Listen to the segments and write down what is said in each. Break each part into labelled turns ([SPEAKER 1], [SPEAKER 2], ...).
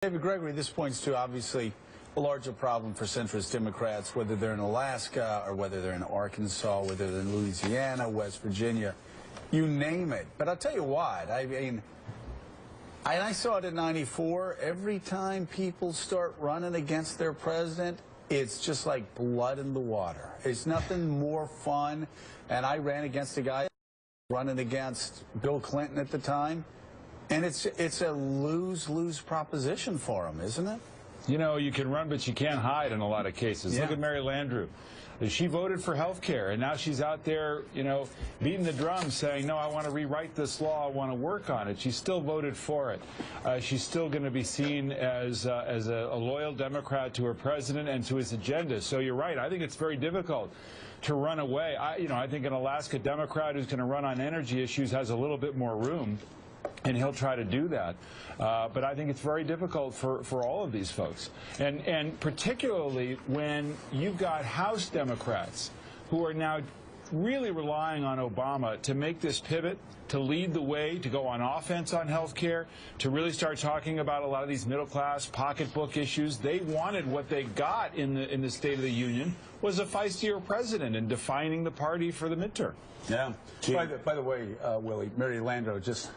[SPEAKER 1] David Gregory, this points to obviously a larger problem for centrist Democrats, whether they're in Alaska or whether they're in Arkansas, whether they're in Louisiana, West Virginia, you name it. But I'll tell you what, I mean, and I saw it in '94, every time people start running against their president, it's just like blood in the water. It's nothing more fun. And I ran against a guy running against Bill Clinton at the time. And it's a lose-lose proposition for him, isn't it?
[SPEAKER 2] You know, you can run, but you can't hide in a lot of cases.
[SPEAKER 1] Yeah.
[SPEAKER 2] Look at Mary Landrieu. She voted for health care, and now she's out there, you know, beating the drum saying, no, I want to rewrite this law. I want to work on it. She still voted for it. She's still going to be seen as a loyal Democrat to her president and to his agenda. So you're right. I think it's very difficult to run away. I think an Alaska Democrat who's going to run on energy issues has a little bit more room. And he'll try to do that. But I think it's very difficult for all of these folks. And particularly when you've got House Democrats who are now really relying on Obama to make this pivot, to lead the way, to go on offense on health care, to really start talking about a lot of these middle-class pocketbook issues. They wanted what they got in the State of the Union was a feistier president and defining the party for the midterm.
[SPEAKER 1] Yeah. By the way, Willie, Mary Landrieu, just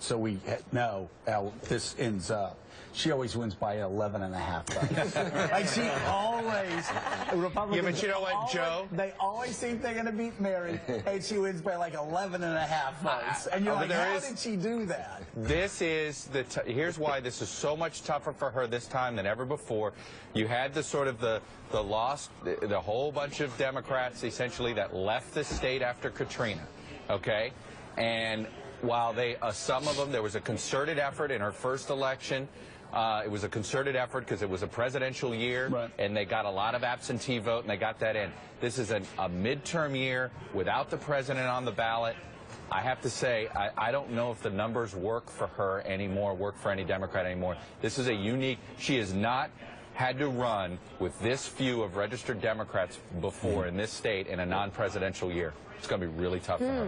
[SPEAKER 1] so we know how this ends up, she always wins by 11.5 votes. Like she always, Republicans.
[SPEAKER 3] Yeah, but you know what, Joe?
[SPEAKER 1] They always think they're going to beat Mary, and she wins by like 11.5 votes. And you're like, how did she do that?
[SPEAKER 3] This is here's why this is so much tougher for her this time than ever before. You had the sort of the whole bunch of Democrats essentially that left the state after Katrina, okay, and while some of them, there was a concerted effort in her first election. It was a concerted effort because it was a presidential year, right, and they got a lot of absentee vote, and they got that in. This is a midterm year without the president on the ballot. I have to say, I don't know if the numbers work for her anymore, work for any Democrat anymore. This is a unique, she has not had to run with this few of registered Democrats before in this state in a non-presidential year. It's going to be really tough for her.